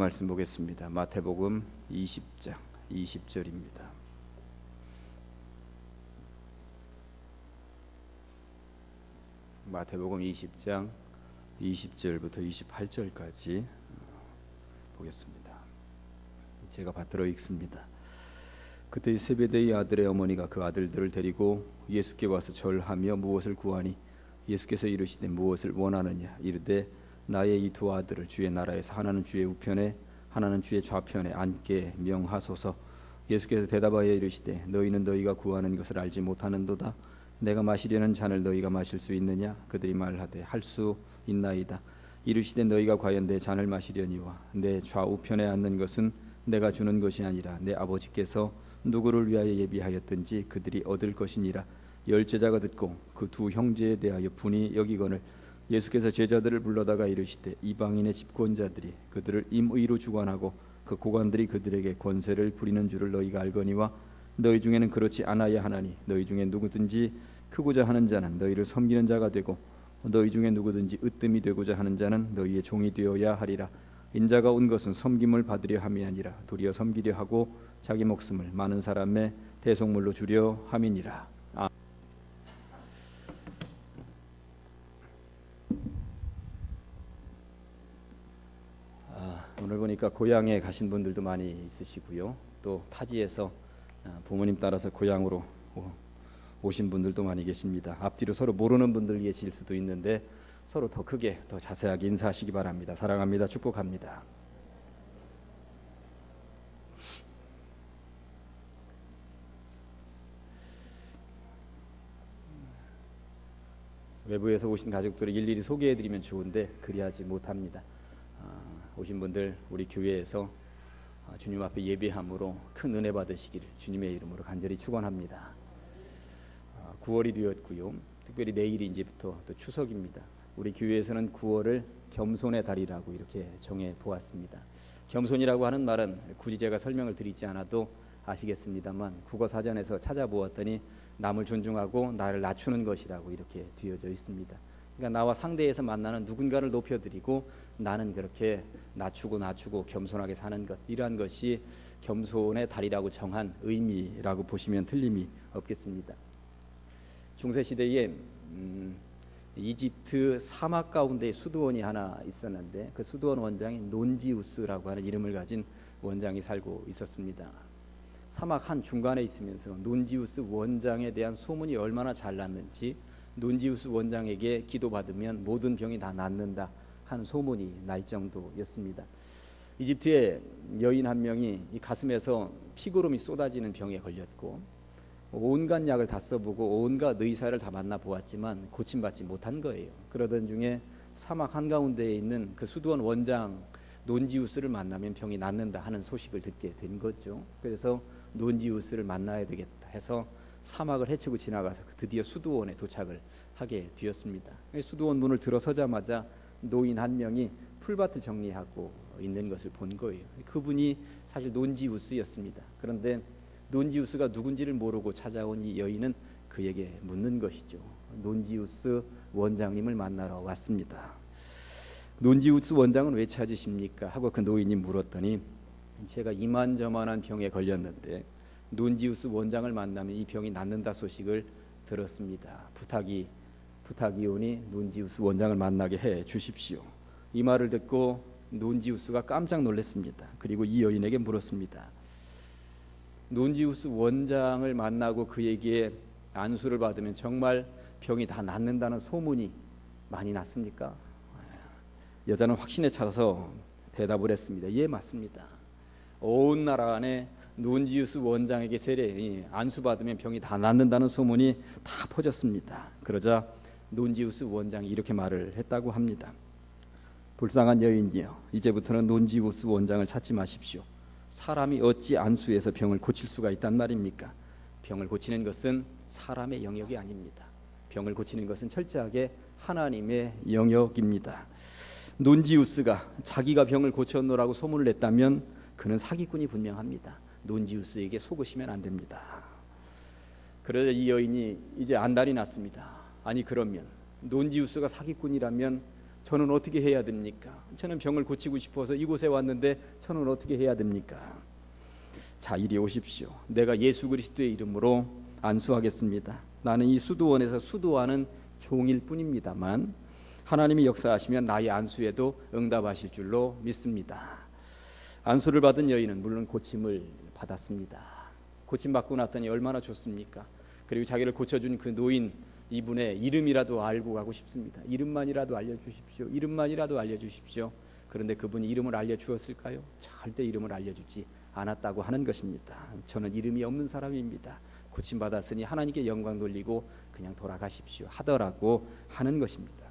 말씀 보겠습니다. 마태복음 20장 20절입니다. 마태복음 20장 20절부터 28절까지 보겠습니다. 제가 받들어 읽습니다. 그때 세베대의 아들의 어머니가 그 아들들을 데리고 예수께 와서 절하며 무엇을 구하니 예수께서 이르시되 무엇을 원하느냐 이르되 나의 이 두 아들을 주의 나라에서 하나는 주의 우편에 하나는 주의 좌편에 앉게 명하소서. 예수께서 대답하여 이르시되 너희는 너희가 구하는 것을 알지 못하는도다. 내가 마시려는 잔을 너희가 마실 수 있느냐? 그들이 말하되 할 수 있나이다. 이르시되 너희가 과연 내 잔을 마시려니와 내 좌우편에 앉는 것은 내가 주는 것이 아니라 내 아버지께서 누구를 위하여 예비하였든지 그들이 얻을 것이니라. 열 제자가 듣고 그 두 형제에 대하여 분이 여기거늘 예수께서 제자들을 불러다가 이르시되 이방인의 집권자들이 그들을 임의로 주관하고 그 고관들이 그들에게 권세를 부리는 줄을 너희가 알거니와 너희 중에는 그렇지 않아야 하나니 너희 중에 누구든지 크고자 하는 자는 너희를 섬기는 자가 되고 너희 중에 누구든지 으뜸이 되고자 하는 자는 너희의 종이 되어야 하리라. 인자가 온 것은 섬김을 받으려 함이 아니라 도리어 섬기려 하고 자기 목숨을 많은 사람의 대속물로 주려 함이니라. 오늘 보니까 고향에 가신 분들도 많이 있으시고요. 또 타지에서 부모님 따라서 고향으로 오신 분들도 많이 계십니다. 앞뒤로 서로 모르는 분들 계실 수도 있는데 서로 더 크게 더 자세하게 인사하시기 바랍니다. 사랑합니다. 축복합니다. 외부에서 오신 가족들을 일일이 소개해드리면 좋은데 그리하지 못합니다. 오신 분들 우리 교회에서 주님 앞에 예배함으로 큰 은혜 받으시기를 주님의 이름으로 간절히 축원합니다. 9월이 되었고요. 특별히 내일이 이제부터 또 추석입니다. 우리 교회에서는 9월을 겸손의 달이라고 이렇게 정해 보았습니다. 겸손이라고 하는 말은 굳이 제가 설명을 드리지 않아도 아시겠습니다만 국어 사전에서 찾아보았더니 남을 존중하고 나를 낮추는 것이라고 이렇게 되어져 있습니다. 그러니까 나와 상대에서 만나는 누군가를 높여드리고 나는 그렇게 낮추고 겸손하게 사는 것, 이러한 것이 겸손의 달이라고 정한 의미라고 보시면 틀림이 없겠습니다. 중세시대에 이집트 사막 가운데 수도원이 하나 있었는데 그 수도원 원장이 논지우스라고 하는 이름을 가진 원장이 살고 있었습니다. 사막 한 중간에 있으면서 논지우스 원장에 대한 소문이 얼마나 잘 났는지 논지우스 원장에게 기도받으면 모든 병이 다 낫는다 하는 소문이 날 정도였습니다. 이집트의 여인 한 명이 이 가슴에서 피고름이 쏟아지는 병에 걸렸고 온갖 약을 다 써보고 온갖 의사를 다 만나보았지만 고침받지 못한 거예요. 그러던 중에 사막 한가운데에 있는 그 수도원 원장 논지우스를 만나면 병이 낫는다 하는 소식을 듣게 된 거죠. 그래서 논지우스를 만나야 되겠다 해서 사막을 헤치고 지나가서 드디어 수도원에 도착을 하게 되었습니다. 수도원 문을 들어서자마자 노인 한 명이 풀밭을 정리하고 있는 것을 본 거예요. 그분이 사실 논지우스였습니다. 그런데 논지우스가 누군지를 모르고 찾아온 이 여인은 그에게 묻는 것이죠. 논지우스 원장님을 만나러 왔습니다. 논지우스 원장은 왜 찾으십니까? 하고 그 노인이 물었더니 제가 이만저만한 병에 걸렸는데 논지우스 원장을 만나면 이 병이 낫는다 소식을 들었습니다. 부탁이 오니 논지우스 원장을 만나게 해 주십시오. 이 말을 듣고 논지우스가 깜짝 놀랐습니다. 그리고 이 여인에게 물었습니다. 논지우스 원장을 만나고 그에게 안수를 받으면 정말 병이 다 낫는다는 소문이 많이 났습니까? 여자는 확신에 차서 대답을 했습니다. 예, 맞습니다. 온 나라 안에 논지우스 원장에게 세례 안수 받으면 병이 다 낫는다는 소문이 다 퍼졌습니다. 그러자 논지우스 원장이 이렇게 말을 했다고 합니다. 불쌍한 여인이여, 이제부터는 논지우스 원장을 찾지 마십시오. 사람이 어찌 안수해서 병을 고칠 수가 있단 말입니까? 병을 고치는 것은 사람의 영역이 아닙니다. 병을 고치는 것은 철저하게 하나님의 영역입니다. 논지우스가 자기가 병을 고쳤노라고 소문을 냈다면 그는 사기꾼이 분명합니다. 논지우스에게 속으시면 안 됩니다. 그러자 이 여인이 이제 안달이 났습니다. 아니 그러면 논지우스가 사기꾼이라면 저는 어떻게 해야 됩니까? 저는 병을 고치고 싶어서 이곳에 왔는데 저는 어떻게 해야 됩니까? 자, 이리 오십시오. 내가 예수 그리스도의 이름으로 안수하겠습니다. 나는 이 수도원에서 수도하는 종일 뿐입니다만 하나님이 역사하시면 나의 안수에도 응답하실 줄로 믿습니다. 안수를 받은 여인은 물론 고침을 받았습니다. 고침받고 났더니 얼마나 좋습니까? 그리고 자기를 고쳐준 그 노인 이분의 이름이라도 알고 가고 싶습니다. 이름만이라도 알려주십시오. 이름만이라도 알려주십시오. 그런데 그분이 이름을 알려주었을까요? 절대 이름을 알려주지 않았다고 하는 것입니다. 저는 이름이 없는 사람입니다. 고침받았으니 하나님께 영광 돌리고 그냥 돌아가십시오 하더라고 하는 것입니다.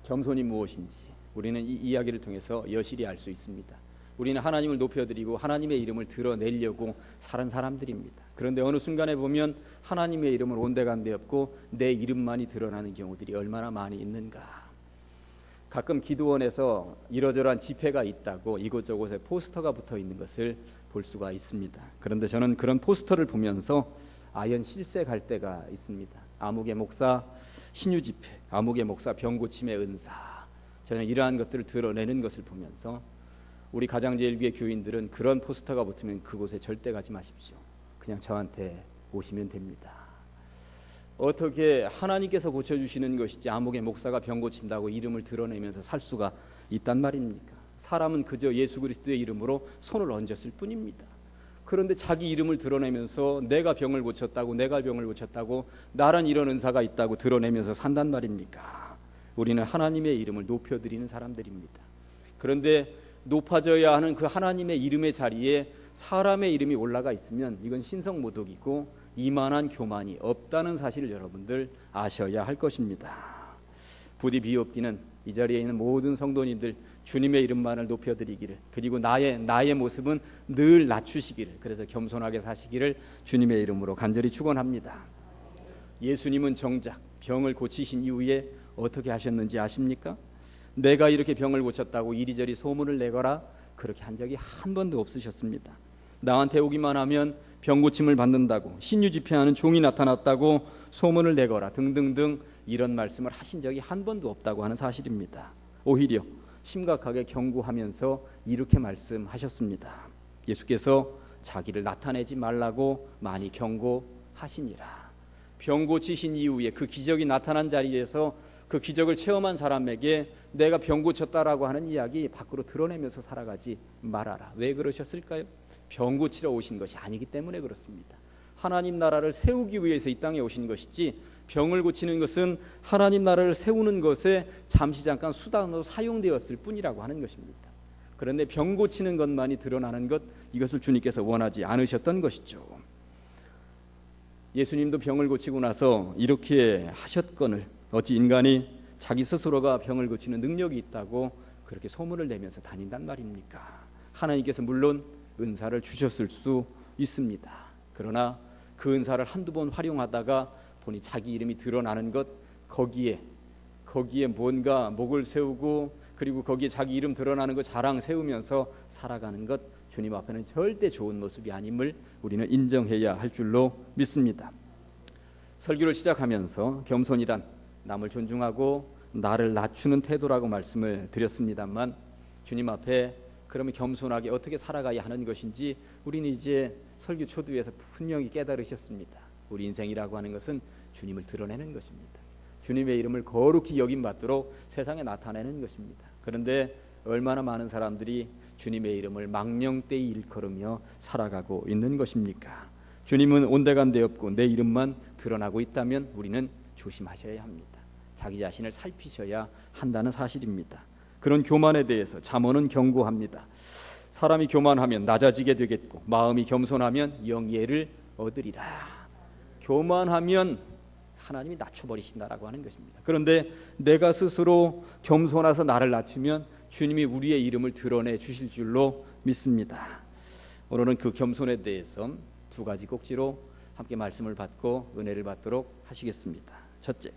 겸손이 무엇인지 우리는 이 이야기를 통해서 여실히 알 수 있습니다. 우리는 하나님을 높여드리고 하나님의 이름을 드러내려고 사는 사람들입니다. 그런데 어느 순간에 보면 하나님의 이름을 온데간데 없고 내 이름만이 드러나는 경우들이 얼마나 많이 있는가. 가끔 기도원에서 이러저러한 집회가 있다고 이곳저곳에 포스터가 붙어 있는 것을 볼 수가 있습니다. 그런데 저는 그런 포스터를 보면서 아연 실색할 때가 있습니다. 아무개 목사 신유 집회, 아무개 목사 병고침의 은사, 저는 이러한 것들을 드러내는 것을 보면서 우리 가장제일교회 교인들은 그런 포스터가 붙으면 그곳에 절대 가지 마십시오. 그냥 저한테 오시면 됩니다. 어떻게 하나님께서 고쳐주시는 것이지 아무개 목사가 병 고친다고 이름을 드러내면서 살 수가 있단 말입니까? 사람은 그저 예수 그리스도의 이름으로 손을 얹었을 뿐입니다. 그런데 자기 이름을 드러내면서 내가 병을 고쳤다고, 내가 병을 고쳤다고, 나란 이런 은사가 있다고 드러내면서 산단 말입니까? 우리는 하나님의 이름을 높여드리는 사람들입니다. 그런데 높아져야 하는 그 하나님의 이름의 자리에 사람의 이름이 올라가 있으면 이건 신성모독이고 이만한 교만이 없다는 사실을 여러분들 아셔야 할 것입니다. 부디 비옵기는 이 자리에 있는 모든 성도님들 주님의 이름만을 높여드리기를, 그리고 나의 모습은 늘 낮추시기를, 그래서 겸손하게 사시기를 주님의 이름으로 간절히 축원합니다. 예수님은 정작 병을 고치신 이후에 어떻게 하셨는지 아십니까? 내가 이렇게 병을 고쳤다고 이리저리 소문을 내거라 그렇게 한 적이 한 번도 없으셨습니다. 나한테 오기만 하면 병 고침을 받는다고, 신유 집회하는 종이 나타났다고 소문을 내거라 등등등 이런 말씀을 하신 적이 한 번도 없다고 하는 사실입니다. 오히려 심각하게 경고하면서 이렇게 말씀하셨습니다. 예수께서 자기를 나타내지 말라고 많이 경고하시니라. 병 고치신 이후에 그 기적이 나타난 자리에서 그 기적을 체험한 사람에게 내가 병 고쳤다라고 하는 이야기 밖으로 드러내면서 살아가지 말아라. 왜 그러셨을까요? 병 고치러 오신 것이 아니기 때문에 그렇습니다. 하나님 나라를 세우기 위해서 이 땅에 오신 것이지, 병을 고치는 것은 하나님 나라를 세우는 것에 잠시 잠깐 수단으로 사용되었을 뿐이라고 하는 것입니다. 그런데 병 고치는 것만이 드러나는 것, 이것을 주님께서 원하지 않으셨던 것이죠. 예수님도 병을 고치고 나서 이렇게 하셨거늘 어찌 인간이 자기 스스로가 병을 고치는 능력이 있다고 그렇게 소문을 내면서 다닌단 말입니까? 하나님께서 물론 은사를 주셨을 수 있습니다. 그러나 그 은사를 한두 번 활용하다가 보니 자기 이름이 드러나는 것, 거기에 뭔가 목을 세우고 그리고 거기에 자기 이름 드러나는 것 자랑 세우면서 살아가는 것, 주님 앞에는 절대 좋은 모습이 아님을 우리는 인정해야 할 줄로 믿습니다. 설교를 시작하면서 겸손이란 남을 존중하고 나를 낮추는 태도라고 말씀을 드렸습니다만, 주님 앞에 그러면 겸손하게 어떻게 살아가야 하는 것인지 우리는 이제 설교 초두에서 분명히 깨달으셨습니다. 우리 인생이라고 하는 것은 주님을 드러내는 것입니다. 주님의 이름을 거룩히 여김받도록 세상에 나타내는 것입니다. 그런데 얼마나 많은 사람들이 주님의 이름을 망령되이 일컬으며 살아가고 있는 것입니까? 주님은 온데간데 없고 내 이름만 드러나고 있다면 우리는 조심하셔야 합니다. 자기 자신을 살피셔야 한다는 사실입니다. 그런 교만에 대해서 잠언은 경고합니다. 사람이 교만하면 낮아지게 되겠고 마음이 겸손하면 영예를 얻으리라. 교만하면 하나님이 낮춰버리신다라고 하는 것입니다. 그런데 내가 스스로 겸손해서 나를 낮추면 주님이 우리의 이름을 드러내 주실 줄로 믿습니다. 오늘은 그 겸손에 대해서 두 가지 꼭지로 함께 말씀을 받고 은혜를 받도록 하시겠습니다. 첫째,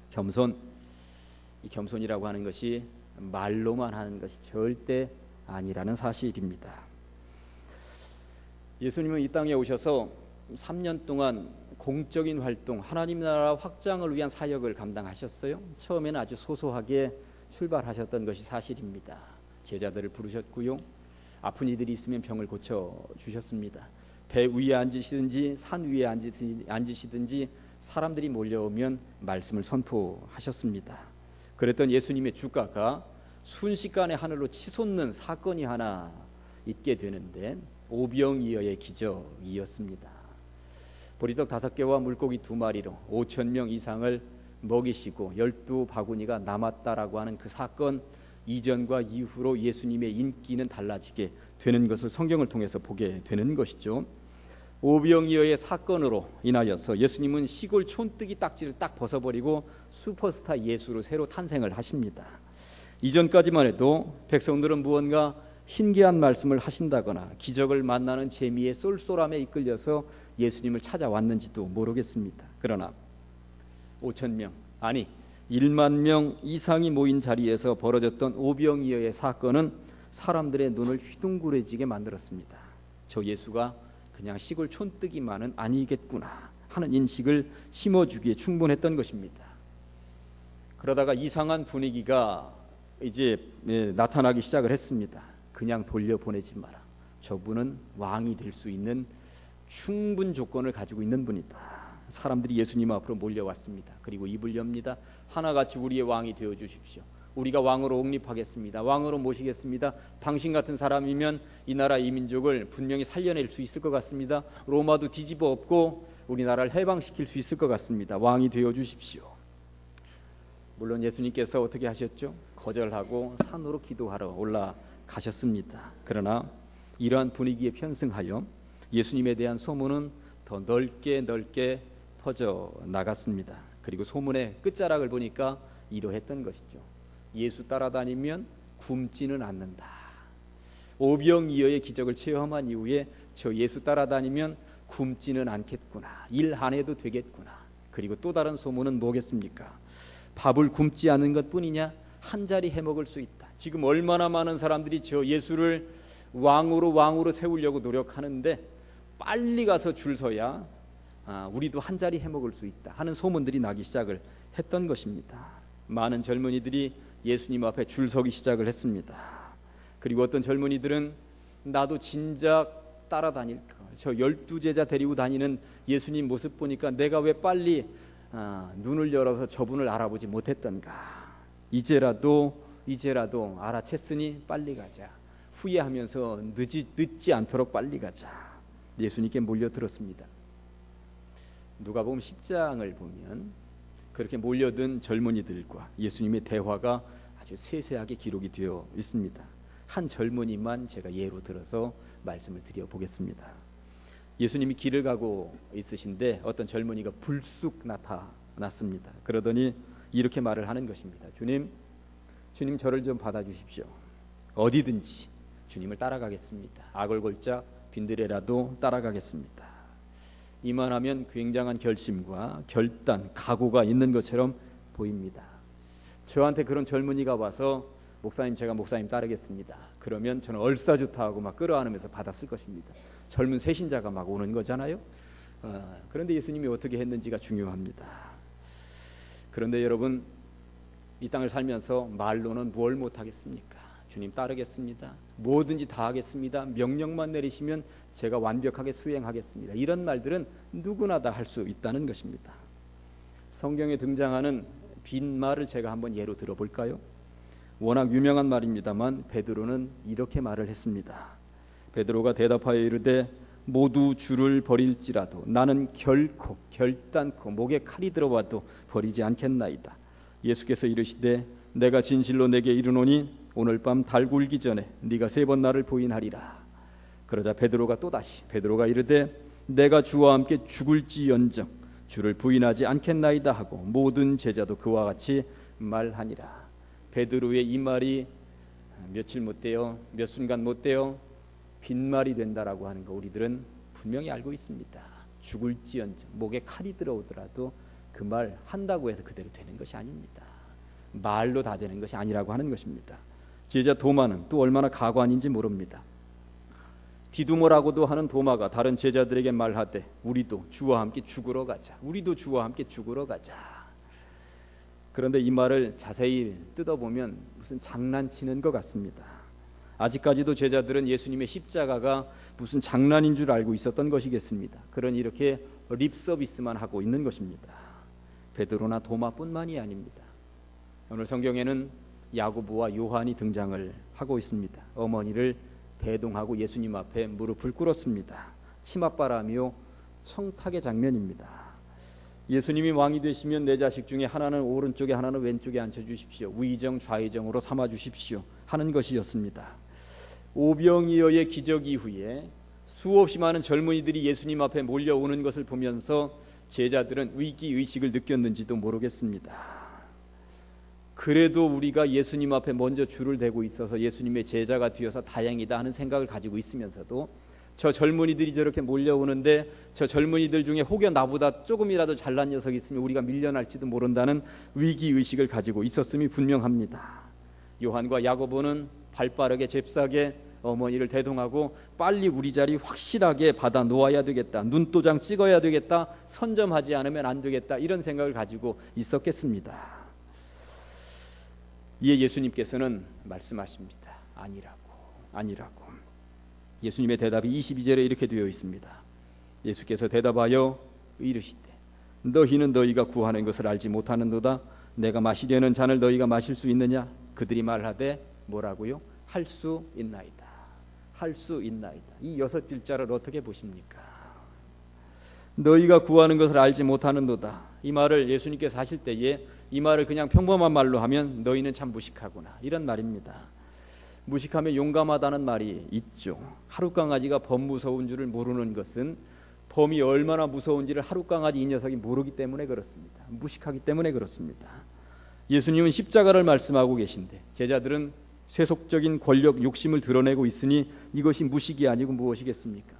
겸손. 이 겸손이라고 하는 것이 말로만 하는 것이 절대 아니라는 사실입니다. 예수님은 이 땅에 오셔서 3년 동안 공적인 활동, 하나님 나라 확장을 위한 사역을 감당하셨어요. 처음에는 아주 소소하게 출발하셨던 것이 사실입니다. 제자들을 부르셨고요. 아픈 이들이 있으면 병을 고쳐주셨습니다. 배 위에 앉으시든지 산 위에 앉으시든지 사람들이 몰려오면 말씀을 선포하셨습니다. 그랬던 예수님의 주가가 순식간에 하늘로 치솟는 사건이 하나 있게 되는데 오병이어의 기적이었습니다. 보리떡 5개와 물고기 2마리로 5,000명 이상을 먹이시고 12바구니가 남았다라고 하는 그 사건 이전과 이후로 예수님의 인기는 달라지게 되는 것을 성경을 통해서 보게 되는 것이죠. 오병이어의 사건으로 인하여서 예수님은 시골 촌뜨기 딱지를 딱 벗어버리고 슈퍼스타 예수로 새로 탄생을 하십니다. 이전까지만 해도 백성들은 무언가 신기한 말씀을 하신다거나 기적을 만나는 재미의 쏠쏠함에 이끌려서 예수님을 찾아왔는지도 모르겠습니다. 그러나 5,000명 아니 1만 명 이상이 모인 자리에서 벌어졌던 오병이어의 사건은 사람들의 눈을 휘둥그레지게 만들었습니다. 저 예수가 그냥 시골 촌뜨기만은 아니겠구나 하는 인식을 심어주기에 충분했던 것입니다. 그러다가 이상한 분위기가 이제 나타나기 시작을 했습니다. 그냥 돌려보내지 마라. 저분은 왕이 될 수 있는 충분 조건을 가지고 있는 분이다. 사람들이 예수님 앞으로 몰려왔습니다. 그리고 입을 엽니다. 하나같이 우리의 왕이 되어 주십시오. 우리가 왕으로 옹립하겠습니다. 왕으로 모시겠습니다. 당신 같은 사람이면 이 나라 이 민족을 분명히 살려낼 수 있을 것 같습니다. 로마도 뒤집어 엎고 우리나라를 해방시킬 수 있을 것 같습니다. 왕이 되어 주십시오. 물론 예수님께서 어떻게 하셨죠? 거절하고 산으로 기도하러 올라가셨습니다. 그러나 이러한 분위기에 편승하여 예수님에 대한 소문은 더 넓게 퍼져 나갔습니다. 그리고 소문의 끝자락을 보니까 이러했던 것이죠. 예수 따라다니면 굶지는 않는다. 오병이어의 기적을 체험한 이후에 저 예수 따라다니면 굶지는 않겠구나. 일 안 해도 되겠구나. 그리고 또 다른 소문은 뭐겠습니까? 밥을 굶지 않은 것뿐이냐? 한 자리 해먹을 수 있다. 지금 얼마나 많은 사람들이 저 예수를 왕으로 세우려고 노력하는데 빨리 가서 줄 서야 우리도 한 자리 해먹을 수 있다 하는 소문들이 나기 시작을 했던 것입니다. 많은 젊은이들이 예수님 앞에 줄 서기 시작을 했습니다. 그리고 어떤 젊은이들은 나도 진작 따라다닐까, 저 12제자 데리고 다니는 예수님 모습 보니까 내가 왜 빨리 눈을 열어서 저분을 알아보지 못했던가. 이제라도 알아챘으니 빨리 가자. 후회하면서 늦지 않도록 빨리 가자. 예수님께 몰려들었습니다. 누가복음 10장을 보면 그렇게 몰려든 젊은이들과 예수님의 대화가 아주 세세하게 기록이 되어 있습니다. 한 젊은이만 제가 예로 들어서 말씀을 드려보겠습니다. 예수님이 길을 가고 있으신데 어떤 젊은이가 불쑥 나타났습니다. 그러더니 이렇게 말을 하는 것입니다. 주님 저를 좀 받아주십시오. 어디든지 주님을 따라가겠습니다. 아골골짝 빈들에라도 따라가겠습니다. 이만하면 굉장한 결심과 결단, 각오가 있는 것처럼 보입니다. 저한테 그런 젊은이가 와서 목사님 제가 목사님 따르겠습니다. 그러면 저는 얼싸주타하고 막 끌어안으면서 받았을 것입니다. 젊은 새신자가 막 오는 거잖아요. 그런데 예수님이 어떻게 했는지가 중요합니다. 그런데 여러분 이 땅을 살면서 말로는 뭘 못하겠습니까? 주님 따르겠습니다. 뭐든지 다 하겠습니다. 명령만 내리시면 제가 완벽하게 수행하겠습니다. 이런 말들은 누구나 다 할 수 있다는 것입니다. 성경에 등장하는 빈말을 제가 한번 예로 들어볼까요? 워낙 유명한 말입니다만 베드로는 이렇게 말을 했습니다. 베드로가 대답하여 이르되 모두 주를 버릴지라도 나는 결단코 목에 칼이 들어와도 버리지 않겠나이다. 예수께서 이르시되 내가 진실로 내게 이르노니 오늘 밤 달 굴기 전에 네가 3번 나를 부인하리라. 그러자 베드로가 이르되 내가 주와 함께 죽을지언정 주를 부인하지 않겠나이다 하고 모든 제자도 그와 같이 말하니라. 베드로의 이 말이 며칠 못 돼요, 몇 순간 못 돼요 빈말이 된다라고 하는 거 우리들은 분명히 알고 있습니다. 죽을지언정 목에 칼이 들어오더라도 그 말 한다고 해서 그대로 되는 것이 아닙니다. 말로 다 되는 것이 아니라고 하는 것입니다. 제자 도마는 또 얼마나 가관인지 모릅니다. 디두모라고도 하는 도마가 다른 제자들에게 말하되 우리도 주와 함께 죽으러 가자. 우리도 주와 함께 죽으러 가자. 그런데 이 말을 자세히 뜯어보면 무슨 장난치는 것 같습니다. 아직까지도 제자들은 예수님의 십자가가 무슨 장난인 줄 알고 있었던 것이겠습니다. 그러니 이렇게 립 서비스만 하고 있는 것입니다. 베드로나 도마뿐만이 아닙니다. 오늘 성경에는 야고보와 요한이 등장을 하고 있습니다. 어머니를 대동하고 예수님 앞에 무릎을 꿇었습니다. 치맛바람이요 청탁의 장면입니다. 예수님이 왕이 되시면 내 자식 중에 하나는 오른쪽에 하나는 왼쪽에 앉혀주십시오. 위정 좌의정으로 삼아주십시오 하는 것이었습니다. 오병이어의 기적 이후에 수없이 많은 젊은이들이 예수님 앞에 몰려오는 것을 보면서 제자들은 위기의식을 느꼈는지도 모르겠습니다. 그래도 우리가 예수님 앞에 먼저 줄을 대고 있어서 예수님의 제자가 되어서 다행이다 하는 생각을 가지고 있으면서도 저 젊은이들이 저렇게 몰려오는데 저 젊은이들 중에 혹여 나보다 조금이라도 잘난 녀석이 있으면 우리가 밀려날지도 모른다는 위기의식을 가지고 있었음이 분명합니다. 요한과 야고보는 발빠르게 잽싸게 어머니를 대동하고 빨리 우리 자리 확실하게 받아 놓아야 되겠다, 눈도장 찍어야 되겠다, 선점하지 않으면 안 되겠다, 이런 생각을 가지고 있었겠습니다. 이에 예수님께서는 말씀하십니다. 아니라고. 예수님의 대답이 22절에 이렇게 되어 있습니다. 예수께서 대답하여 이르시되 너희는 너희가 구하는 것을 알지 못하는도다. 내가 마시려는 잔을 너희가 마실 수 있느냐? 그들이 말하되 뭐라고요? 할 수 있나이다. 할 수 있나이다. 이 6글자를 어떻게 보십니까? 너희가 구하는 것을 알지 못하는도다. 이 말을 예수님께서 하실 때에 이 말을 그냥 평범한 말로 하면 너희는 참 무식하구나, 이런 말입니다. 무식하면 용감하다는 말이 있죠. 하룻강아지가 범 무서운 줄을 모르는 것은 범이 얼마나 무서운지를 하룻강아지 이 녀석이 모르기 때문에 그렇습니다. 무식하기 때문에 그렇습니다. 예수님은 십자가를 말씀하고 계신데 제자들은 세속적인 권력 욕심을 드러내고 있으니 이것이 무식이 아니고 무엇이겠습니까?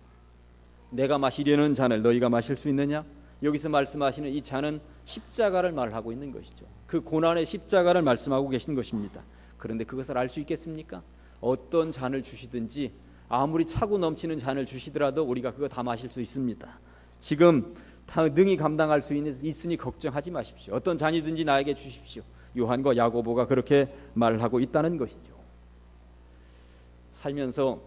내가 마시려는 잔을 너희가 마실 수 있느냐? 여기서 말씀하시는 이 잔은 십자가를 말하고 있는 것이죠. 그 고난의 십자가를 말씀하고 계신 것입니다. 그런데 그것을 알 수 있겠습니까? 어떤 잔을 주시든지 아무리 차고 넘치는 잔을 주시더라도 우리가 그거 다 마실 수 있습니다. 지금 다 능히 감당할 수 있으니 걱정하지 마십시오. 어떤 잔이든지 나에게 주십시오. 요한과 야고보가 그렇게 말하고 있다는 것이죠. 살면서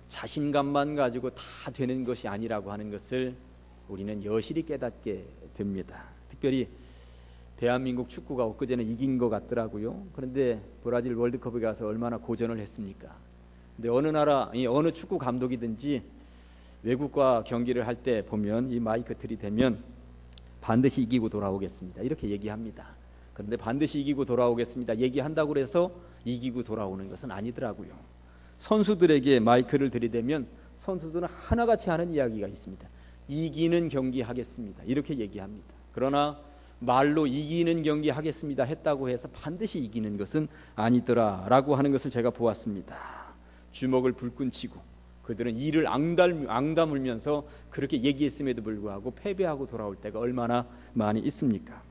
자신감만 가지고 다 되는 것이 아니라고 하는 것을 우리는 여실히 깨닫게 됩니다. 특별히 대한민국 축구가 엊그제는 이긴 것 같더라고요. 그런데 브라질 월드컵에 가서 얼마나 고전을 했습니까? 근데 어느 나라, 어느 축구 감독이든지 외국과 경기를 할 때 보면 이 마이크 들이대면 반드시 이기고 돌아오겠습니다, 이렇게 얘기합니다. 그런데 반드시 이기고 돌아오겠습니다 얘기한다고 해서 이기고 돌아오는 것은 아니더라고요. 선수들에게 마이크를 들이대면 선수들은 하나같이 하는 이야기가 있습니다. 이기는 경기 하겠습니다, 이렇게 얘기합니다. 그러나 말로 이기는 경기 하겠습니다 했다고 해서 반드시 이기는 것은 아니더라라고 하는 것을 제가 보았습니다. 주먹을 불끈 치고 그들은 이를 앙다물면서 그렇게 얘기했음에도 불구하고 패배하고 돌아올 때가 얼마나 많이 있습니까?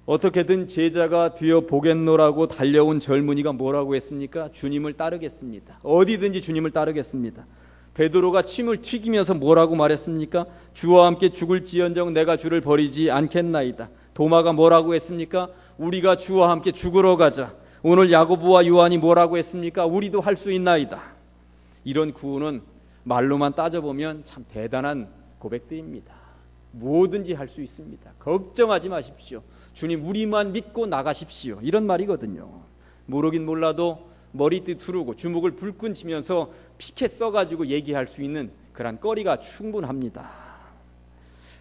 어떻게든 제자가 되어 보겠노라고 달려온 젊은이가 뭐라고 했습니까? 주님을 따르겠습니다. 어디든지 주님을 따르겠습니다. 베드로가 침을 튀기면서 뭐라고 말했습니까? 주와 함께 죽을지언정 내가 주를 버리지 않겠나이다. 도마가 뭐라고 했습니까? 우리가 주와 함께 죽으러 가자. 오늘 야고보와 요한이 뭐라고 했습니까? 우리도 할 수 있나이다. 이런 구호는 말로만 따져보면 참 대단한 고백들입니다. 뭐든지 할 수 있습니다. 걱정하지 마십시오. 주님 우리만 믿고 나가십시오, 이런 말이거든요. 모르긴 몰라도 머리띠 두르고 주먹을 불끈 치면서 피켓 써가지고 얘기할 수 있는 그런 거리가 충분합니다.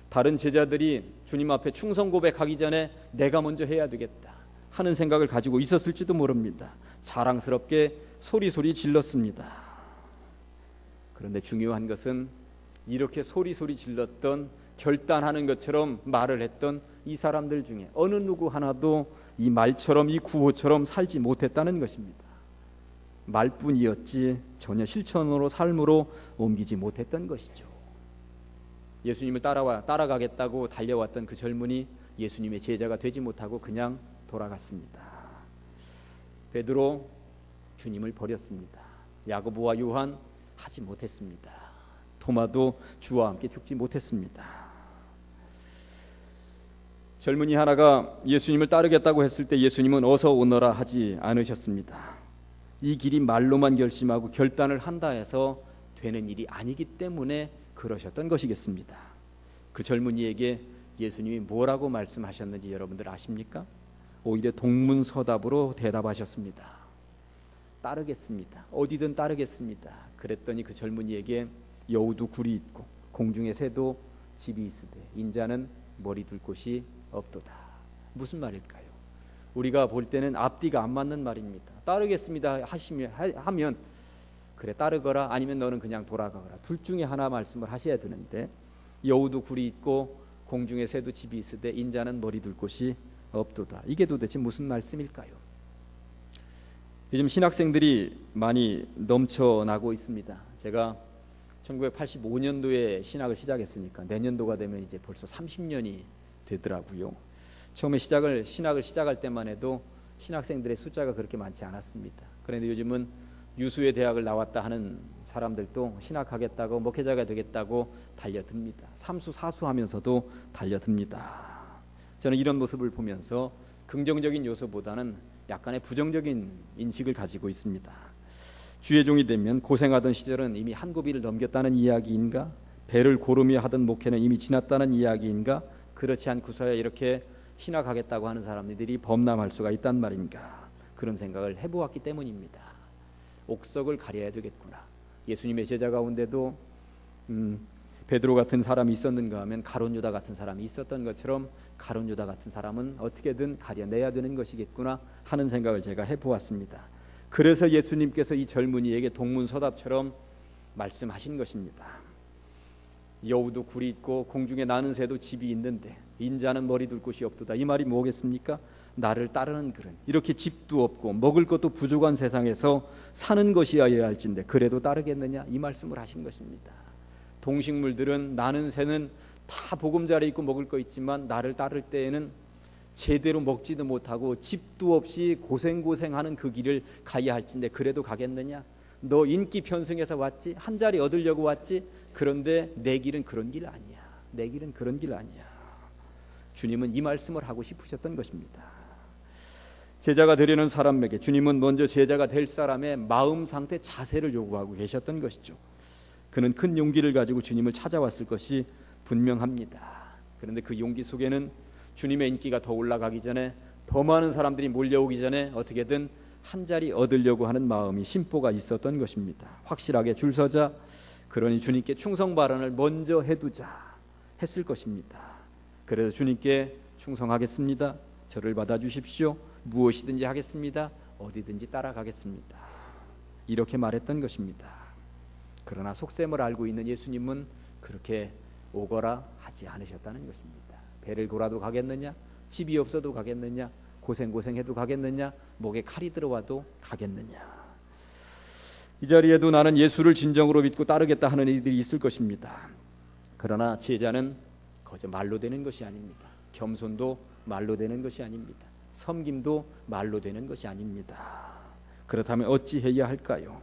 다른 제자들이 주님 앞에 충성 고백하기 전에 내가 먼저 해야 되겠다 하는 생각을 가지고 있었을지도 모릅니다. 자랑스럽게 소리소리 질렀습니다. 그런데 중요한 것은 이렇게 소리소리 질렀던, 결단하는 것처럼 말을 했던 이 사람들 중에 어느 누구 하나도 이 말처럼, 이 구호처럼 살지 못했다는 것입니다. 말뿐이었지 전혀 실천으로, 삶으로 옮기지 못했던 것이죠. 예수님을 따라가겠다고 달려왔던 그 젊은이 예수님의 제자가 되지 못하고 그냥 돌아갔습니다. 베드로 주님을 버렸습니다. 야고보와 요한 하지 못했습니다. 도마도 주와 함께 죽지 못했습니다. 젊은이 하나가 예수님을 따르겠다고 했을 때 예수님은 어서 오너라 하지 않으셨습니다. 이 길이 말로만 결심하고 결단을 한다 해서 되는 일이 아니기 때문에 그러셨던 것이겠습니다. 그 젊은이에게 예수님이 뭐라고 말씀하셨는지 여러분들 아십니까? 오히려 동문서답으로 대답하셨습니다. 따르겠습니다. 어디든 따르겠습니다. 그랬더니 그 젊은이에게 여우도 굴이 있고 공중의 새도 집이 있으되 인자는 머리 둘 곳이 없도다. 무슨 말일까요? 우리가 볼 때는 앞뒤가 안 맞는 말입니다. 따르겠습니다 하면 그래 따르거라, 아니면 너는 그냥 돌아가거라. 둘 중에 하나 말씀을 하셔야 되는데 여우도 굴이 있고 공중의 새도 집이 있으되 인자는 머리 둘 곳이 없도다. 이게 도대체 무슨 말씀일까요? 요즘 신학생들이 많이 넘쳐나고 있습니다. 제가 1985년도에 신학을 시작했으니까 내년도가 되면 이제 벌써 30년이 되더라고요. 처음에 신학을 시작할 때만 해도 신학생들의 숫자가 그렇게 많지 않았습니다. 그런데 요즘은 유수의 대학을 나왔다 하는 사람들도 신학하겠다고 목회자가 되겠다고 달려듭니다. 삼수 사수 하면서도 달려듭니다. 저는 이런 모습을 보면서 긍정적인 요소보다는 약간의 부정적인 인식을 가지고 있습니다. 주의 종이 되면 고생하던 시절은 이미 한 고비를 넘겼다는 이야기인가? 배를 고르며 하던 목회는 이미 지났다는 이야기인가? 그렇지 않고서야 이렇게 신학하겠다고 하는 사람들이 범람할 수가 있단 말인가? 그런 생각을 해보았기 때문입니다. 옥석을 가려야 되겠구나. 예수님의 제자 가운데도 베드로 같은 사람이 있었는가 하면 가룟 유다 같은 사람이 있었던 것처럼 가룟 유다 같은 사람은 어떻게든 가려내야 되는 것이겠구나 하는 생각을 제가 해보았습니다. 그래서 예수님께서 이 젊은이에게 동문서답처럼 말씀하신 것입니다. 여우도 굴이 있고 공중에 나는 새도 집이 있는데 인자는 머리 둘 곳이 없도다. 이 말이 뭐겠습니까? 나를 따르는 글은 이렇게 집도 없고 먹을 것도 부족한 세상에서 사는 것이어야 할진데 그래도 따르겠느냐? 이 말씀을 하신 것입니다. 동식물들은 나는 새는 다 보금자리 있고 먹을 거 있지만 나를 따를 때에는 제대로 먹지도 못하고 집도 없이 고생하는 그 길을 가야 할진데 그래도 가겠느냐? 너 인기 편승해서 왔지? 한 자리 얻으려고 왔지? 그런데 내 길은 그런 길 아니야. 내 길은 그런 길 아니야. 주님은 이 말씀을 하고 싶으셨던 것입니다. 제자가 되려는 사람에게 주님은 먼저 제자가 될 사람의 마음 상태, 자세를 요구하고 계셨던 것이죠. 그는 큰 용기를 가지고 주님을 찾아왔을 것이 분명합니다. 그런데 그 용기 속에는 주님의 인기가 더 올라가기 전에, 더 많은 사람들이 몰려오기 전에 어떻게든 한 자리 얻으려고 하는 마음이 심보가 있었던 것입니다. 확실하게 줄 서자, 그러니 주님께 충성 발언을 먼저 해두자 했을 것입니다. 그래서 주님께 충성하겠습니다. 저를 받아주십시오. 무엇이든지 하겠습니다. 어디든지 따라가겠습니다. 이렇게 말했던 것입니다. 그러나 속셈을 알고 있는 예수님은 그렇게 오거라 하지 않으셨다는 것입니다. 배를 골아도 가겠느냐? 집이 없어도 가겠느냐? 고생해도 가겠느냐? 목에 칼이 들어와도 가겠느냐? 이 자리에도 나는 예수를 진정으로 믿고 따르겠다 하는 이들이 있을 것입니다. 그러나 제자는 거저 말로 되는 것이 아닙니다. 겸손도 말로 되는 것이 아닙니다. 섬김도 말로 되는 것이 아닙니다. 그렇다면 어찌해야 할까요?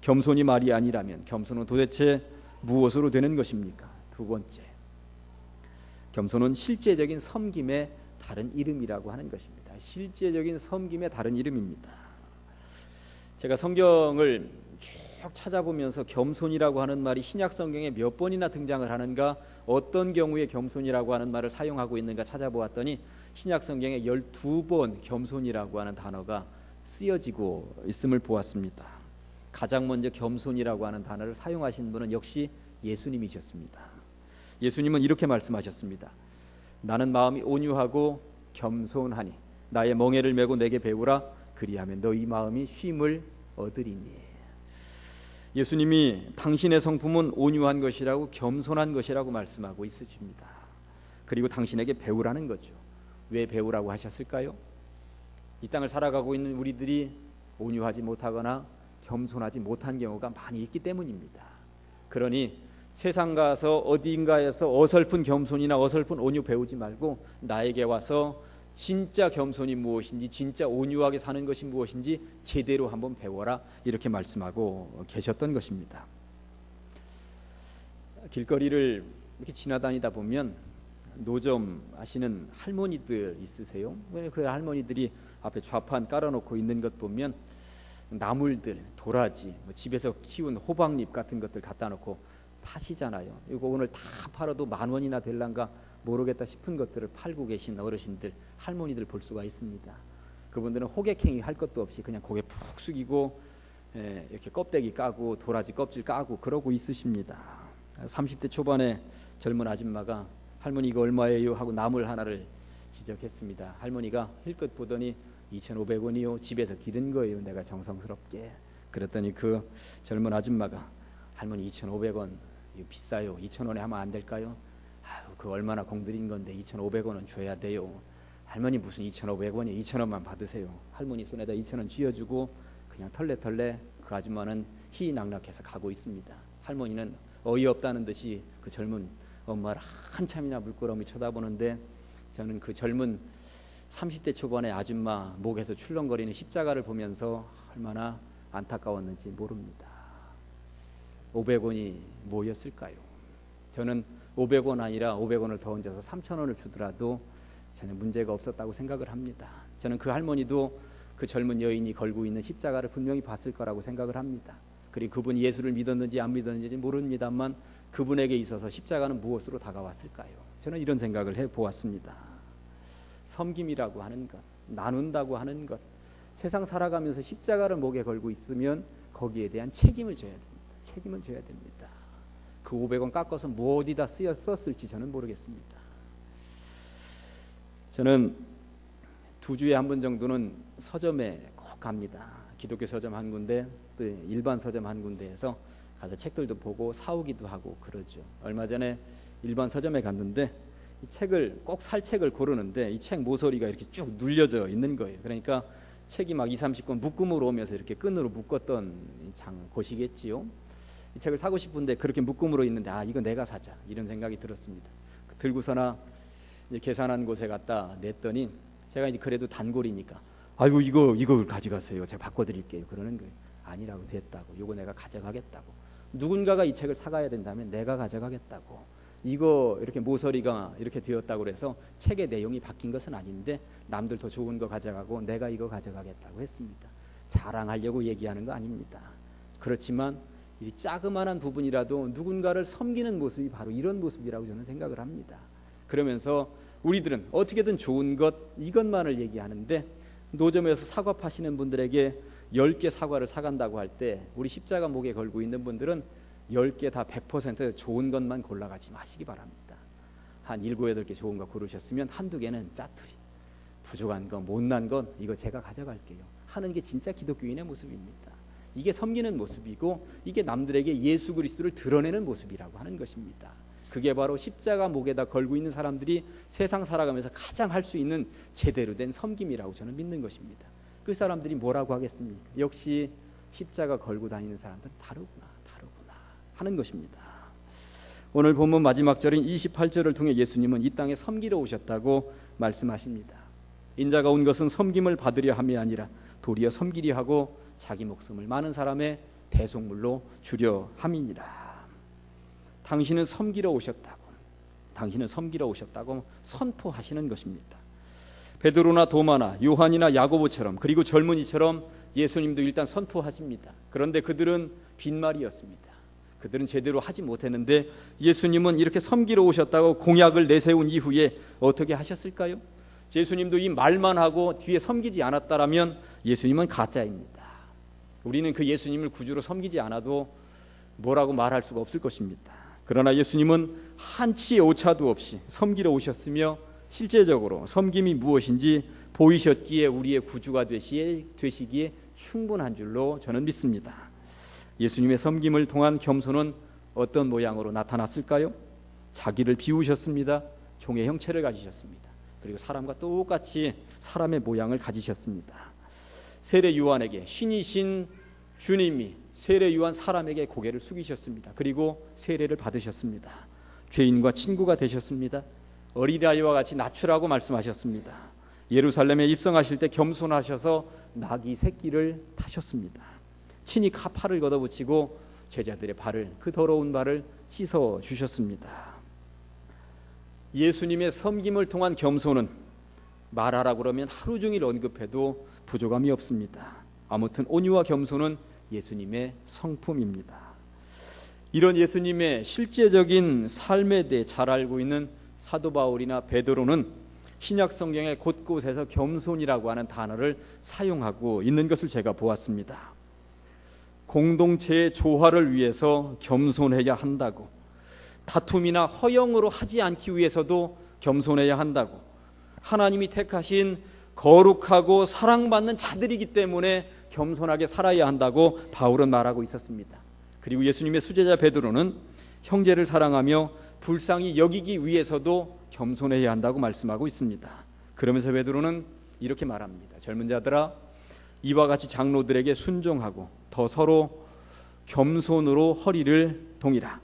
겸손이 말이 아니라면 겸손은 도대체 무엇으로 되는 것입니까? 두 번째, 겸손은 실제적인 섬김의 다른 이름이라고 하는 것입니다. 실제적인 섬김의 다른 이름입니다. 제가 성경을 쭉 찾아보면서 겸손이라고 하는 말이 신약 성경에 몇 번이나 등장을 하는가, 어떤 경우에 겸손이라고 하는 말을 사용하고 있는가 찾아보았더니 신약 성경에 12번 겸손이라고 하는 단어가 쓰여지고 있음을 보았습니다. 가장 먼저 겸손이라고 하는 단어를 사용하신 분은 역시 예수님이셨습니다. 예수님은 이렇게 말씀하셨습니다. 나는 마음이 온유하고 겸손하니 나의 멍에를 메고 내게 배우라. 그리하면 너희 마음이 쉼을 얻으리니. 예수님이 당신의 성품은 온유한 것이라고, 겸손한 것이라고 말씀하고 있으십니다. 그리고 당신에게 배우라는 거죠. 왜 배우라고 하셨을까요? 이 땅을 살아가고 있는 우리들이 온유하지 못하거나 겸손하지 못한 경우가 많이 있기 때문입니다. 그러니 세상 가서 어딘가에서 어설픈 겸손이나 어설픈 온유 배우지 말고 나에게 와서 진짜 겸손이 무엇인지, 진짜 온유하게 사는 것이 무엇인지 제대로 한번 배워라, 이렇게 말씀하고 계셨던 것입니다. 길거리를 이렇게 지나다니다 보면 노점 하시는 할머니들 있으세요? 그 할머니들이 앞에 좌판 깔아놓고 있는 것 보면 나물들, 도라지, 집에서 키운 호박잎 같은 것들 갖다 놓고 파시잖아요. 이거 오늘 다 팔아도 10,000원이나 될란가 모르겠다 싶은 것들을 팔고 계신 어르신들, 할머니들 볼 수가 있습니다. 그분들은 호객행위 할 것도 없이 그냥 고개 푹 숙이고 이렇게 껍데기 까고 도라지 껍질 까고 그러고 있으십니다. 30대 초반에 젊은 아줌마가 할머니 이거 얼마예요? 하고 나물 하나를 지적했습니다. 할머니가 힐끗 보더니 2,500원이요. 집에서 기른 거예요. 내가 정성스럽게. 그랬더니 그 젊은 아줌마가 할머니 2,500원 이거 비싸요. 2,000원에 하면 안 될까요? 아유, 그 얼마나 공들인 건데 2,500원은 줘야 돼요. 할머니 무슨 2,500원이 2,000원만 받으세요. 할머니 손에다 2,000원 쥐어주고 그냥 털레털레 그 아줌마는 희낙낙해서 가고 있습니다. 할머니는 어이없다는 듯이 그 젊은 엄마를 한참이나 물끄러미 쳐다보는데 저는 그 젊은 30대 초반의 아줌마 목에서 출렁거리는 십자가를 보면서 얼마나 안타까웠는지 모릅니다. 500원이 뭐였을까요? 저는 500원 아니라 500원을 더 얹어서 3,000원을 주더라도 전혀 문제가 없었다고 생각을 합니다. 저는 그 할머니도 그 젊은 여인이 걸고 있는 십자가를 분명히 봤을 거라고 생각을 합니다. 그리고 그분이 예수를 믿었는지 안 믿었는지 모릅니다만 그분에게 있어서 십자가는 무엇으로 다가왔을까요? 저는 이런 생각을 해보았습니다. 섬김이라고 하는 것, 나눈다고 하는 것, 세상 살아가면서 십자가를 목에 걸고 있으면 거기에 대한 책임을 져야 됩니다. 책임을 져야 됩니다. 그 500원 깎아서 뭐 어디다 썼을지 저는 모르겠습니다. 저는 2주에 한 번 정도는 서점에 꼭 갑니다. 기독교 서점 한 군데, 또 일반 서점 한 군데에서 가서 책들도 보고 사오기도 하고 그러죠. 얼마 전에 일반 서점에 갔는데 이 책을 꼭 살 책을 고르는데 이 책 모서리가 이렇게 쭉 눌려져 있는 거예요. 그러니까 책이 막 20-30권 묶음으로 오면서 이렇게 끈으로 묶었던 곳이겠지요. 이 책을 사고 싶은데 그렇게 묶음으로 있는데 이거 내가 사자 이런 생각이 들었습니다. 들고서나 이제 계산한 곳에 갖다 냈더니 제가 이제 그래도 단골이니까 아이고 이거 가져가세요. 제가 바꿔드릴게요. 그러는 거예요. 아니라고 됐다고. 이거 내가 가져가겠다고. 누군가가 이 책을 사가야 된다면 내가 가져가겠다고. 이거 이렇게 모서리가 이렇게 되었다고 그래서 책의 내용이 바뀐 것은 아닌데 남들 더 좋은 거 가져가고 내가 이거 가져가겠다고 했습니다. 자랑하려고 얘기하는 거 아닙니다. 그렇지만 이 자그마한 부분이라도 누군가를 섬기는 모습이 바로 이런 모습이라고 저는 생각을 합니다. 그러면서 우리들은 어떻게든 좋은 것 이것만을 얘기하는데 노점에서 사과 파시는 분들에게 10개 사과를 사간다고 할 때 우리 십자가 목에 걸고 있는 분들은 10개 다 100% 좋은 것만 골라가지 마시기 바랍니다. 한 7, 8개 좋은 거 고르셨으면 한두 개는 짜투리, 부족한 거, 못난 건 이거 제가 가져갈게요 하는 게 진짜 기독교인의 모습입니다. 이게 섬기는 모습이고 이게 남들에게 예수 그리스도를 드러내는 모습이라고 하는 것입니다. 그게 바로 십자가 목에다 걸고 있는 사람들이 세상 살아가면서 가장 할 수 있는 제대로 된 섬김이라고 저는 믿는 것입니다. 그 사람들이 뭐라고 하겠습니까? 역시 십자가 걸고 다니는 사람들은 다르구나 하는 것입니다. 오늘 본문 마지막 절인 28절을 통해 예수님은 이 땅에 섬기러 오셨다고 말씀하십니다. 인자가 온 것은 섬김을 받으려 함이 아니라 도리어 섬기려 하고 자기 목숨을 많은 사람의 대속물로 주려 함이니라. 당신은 섬기러 오셨다고 선포하시는 것입니다. 베드로나 도마나 요한이나 야고보처럼 그리고 젊은이처럼 예수님도 일단 선포하십니다. 그런데 그들은 빈말이었습니다. 그들은 제대로 하지 못했는데 예수님은 이렇게 섬기러 오셨다고 공약을 내세운 이후에 어떻게 하셨을까요? 예수님도 이 말만 하고 뒤에 섬기지 않았다라면 예수님은 가짜입니다. 우리는 그 예수님을 구주로 섬기지 않아도 뭐라고 말할 수가 없을 것입니다. 그러나 예수님은 한치의 오차도 없이 섬기러 오셨으며 실제적으로 섬김이 무엇인지 보이셨기에 우리의 구주가 되시기에 충분한 줄로 저는 믿습니다. 예수님의 섬김을 통한 겸손은 어떤 모양으로 나타났을까요? 자기를 비우셨습니다. 종의 형체를 가지셨습니다. 그리고 사람과 똑같이 사람의 모양을 가지셨습니다. 세례 요한에게 신이신 주님이 세례 요한 사람에게 고개를 숙이셨습니다. 그리고 세례를 받으셨습니다. 죄인과 친구가 되셨습니다. 어린아이와 같이 낮추라고 말씀하셨습니다. 예루살렘에 입성하실 때 겸손하셔서 나귀 새끼를 타셨습니다. 친히 팔을 걷어붙이고 제자들의 발을, 그 더러운 발을 씻어 주셨습니다. 예수님의 섬김을 통한 겸손은 말하라고 그러면 하루 종일 언급해도 부족함이 없습니다. 아무튼 온유와 겸손은 예수님의 성품입니다. 이런 예수님의 실제적인 삶에 대해 잘 알고 있는 사도 바울이나 베드로는 신약 성경의 곳곳에서 겸손이라고 하는 단어를 사용하고 있는 것을 제가 보았습니다. 공동체의 조화를 위해서 겸손해야 한다고, 다툼이나 허영으로 하지 않기 위해서도 겸손해야 한다고, 하나님이 택하신 거룩하고 사랑받는 자들이기 때문에 겸손하게 살아야 한다고 바울은 말하고 있었습니다. 그리고 예수님의 수제자 베드로는 형제를 사랑하며 불쌍히 여기기 위해서도 겸손해야 한다고 말씀하고 있습니다. 그러면서 베드로는 이렇게 말합니다. 젊은 자들아, 이와 같이 장로들에게 순종하고 더 서로 겸손으로 허리를 동이라.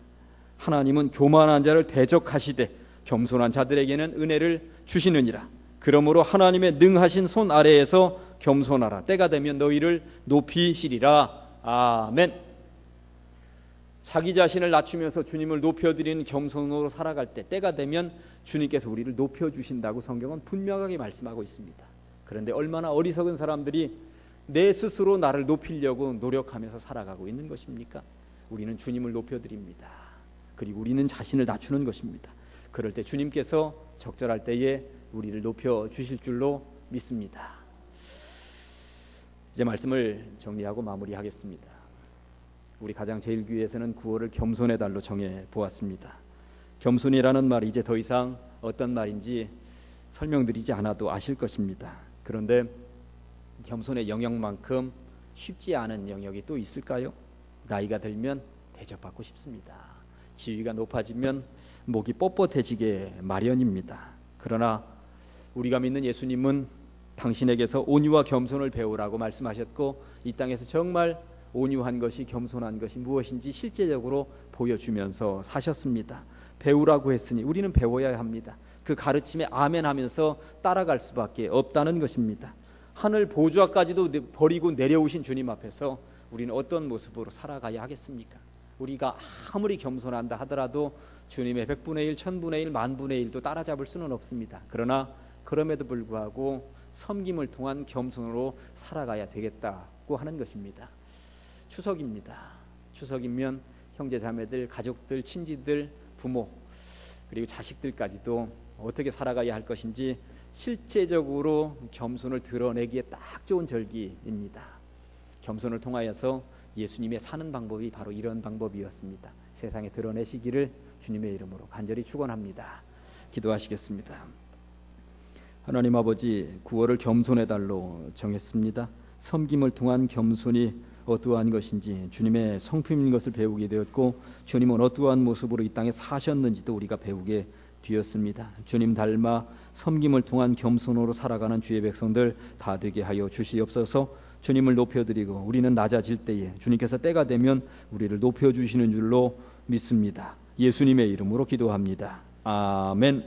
하나님은 교만한 자를 대적하시되 겸손한 자들에게는 은혜를 주시느니라. 그러므로 하나님의 능하신 손 아래에서 겸손하라. 때가 되면 너희를 높이시리라. 아멘. 자기 자신을 낮추면서 주님을 높여드리는 겸손으로 살아갈 때, 때가 되면 주님께서 우리를 높여주신다고 성경은 분명하게 말씀하고 있습니다. 그런데 얼마나 어리석은 사람들이 내 스스로 나를 높이려고 노력하면서 살아가고 있는 것입니까? 우리는 주님을 높여드립니다. 그리고 우리는 자신을 낮추는 것입니다. 그럴 때 주님께서 적절할 때에 우리를 높여주실 줄로 믿습니다. 이제 말씀을 정리하고 마무리하겠습니다. 우리 가장제일교회에서는 9월을 겸손의 달로 정해 보았습니다. 겸손이라는 말이 이제 더 이상 어떤 말인지 설명드리지 않아도 아실 것입니다. 그런데 겸손의 영역만큼 쉽지 않은 영역이 또 있을까요? 나이가 들면 대접받고 싶습니다. 지위가 높아지면 목이 뻣뻣해지게 마련입니다. 그러나 우리가 믿는 예수님은 당신에게서 온유와 겸손을 배우라고 말씀하셨고, 이 땅에서 정말 온유한 것이, 겸손한 것이 무엇인지 실제적으로 보여주면서 사셨습니다. 배우라고 했으니 우리는 배워야 합니다. 그 가르침에 아멘 하면서 따라갈 수밖에 없다는 것입니다. 하늘 보좌까지도 버리고 내려오신 주님 앞에서 우리는 어떤 모습으로 살아가야 하겠습니까? 우리가 아무리 겸손한다 하더라도 주님의 100분의 1, 1000분의 1, 만분의 1도 따라잡을 수는 없습니다. 그러나 그럼에도 불구하고 섬김을 통한 겸손으로 살아가야 되겠다고 하는 것입니다. 추석입니다. 추석이면 형제 자매들, 가족들, 친지들, 부모, 그리고 자식들까지도 어떻게 살아가야 할 것인지 실제적으로 겸손을 드러내기에 딱 좋은 절기입니다. 겸손을 통하여서 예수님의 사는 방법이 바로 이런 방법이었습니다. 세상에 드러내시기를 주님의 이름으로 간절히 축원합니다. 기도하시겠습니다. 하나님 아버지, 9월을 겸손의 달로 정했습니다. 섬김을 통한 겸손이 어떠한 것인지 주님의 성품인 것을 배우게 되었고, 주님은 어떠한 모습으로 이 땅에 사셨는지도 우리가 배우게 되었습니다. 주님 닮아 섬김을 통한 겸손으로 살아가는 주의 백성들 다 되게 하여 주시옵소서. 주님을 높여드리고 우리는 낮아질 때에 주님께서 때가 되면 우리를 높여주시는 줄로 믿습니다. 예수님의 이름으로 기도합니다. 아멘.